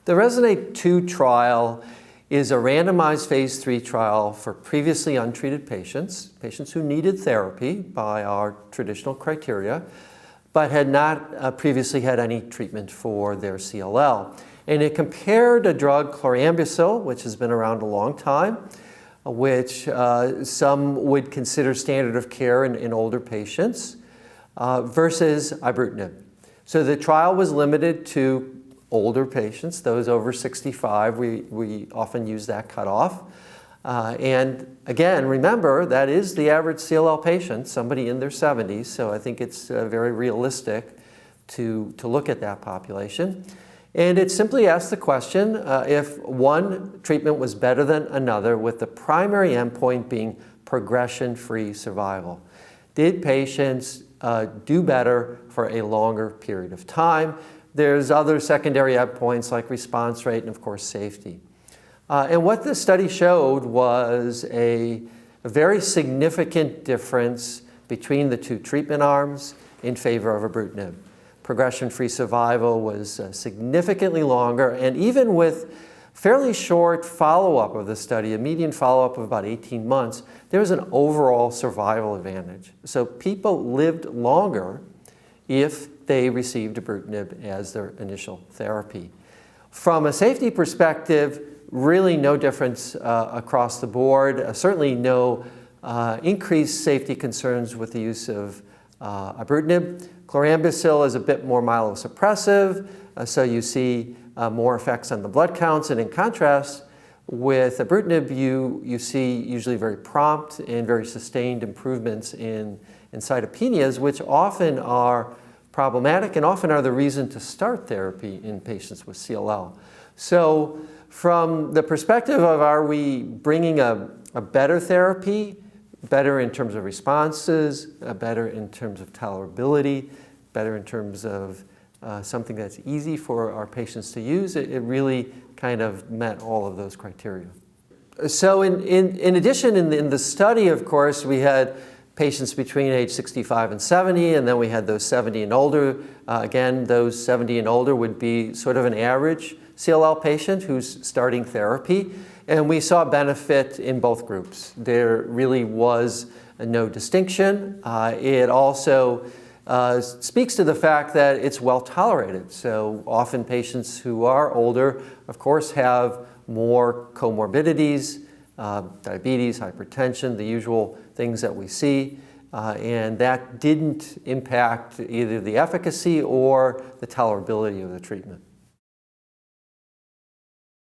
The RESONATE-2 trial is a randomized phase 3 trial for previously untreated patients, patients who needed therapy by our traditional criteria, but had not previously had any treatment for their CLL. And it compared a drug, chlorambucil, which has been around a long time, which some would consider standard of care in older patients, versus Ibrutinib. So the trial was limited to older patients, those over 65. We often use that cutoff. And again, remember, that is the average CLL patient, somebody in their 70s, so I think it's very realistic to look at that population. And it simply asks the question if one treatment was better than another, with the primary endpoint being progression-free survival. Did patients do better for a longer period of time? There's other secondary endpoints like response rate and, of course, safety. And what this study showed was a very significant difference between the two treatment arms in favor of Ibrutinib. Progression-free survival was significantly longer, and even with fairly short follow-up of the study, a median follow-up of about 18 months, there was an overall survival advantage. So people lived longer if they received Ibrutinib as their initial therapy. From a safety perspective, really no difference across the board, certainly no increased safety concerns with the use of Ibrutinib. Chlorambucil is a bit more myelosuppressive, so you see more effects on the blood counts, and in contrast, with Ibrutinib, you see usually very prompt and very sustained improvements in cytopenias, which often are problematic and often are the reason to start therapy in patients with CLL. So from the perspective of, are we bringing a better therapy, better in terms of responses, better in terms of tolerability, better in terms of something that's easy for our patients to use, it really kind of met all of those criteria. So in addition, in the study, of course, we had patients between age 65 and 70, and then we had those 70 and older. Again, those 70 and older would be sort of an average CLL patient who's starting therapy, and we saw benefit in both groups. There really was no distinction. It also speaks to the fact that it's well tolerated. So often patients who are older, of course, have more comorbidities, diabetes, hypertension, the usual things that we see, and that didn't impact either the efficacy or the tolerability of the treatment.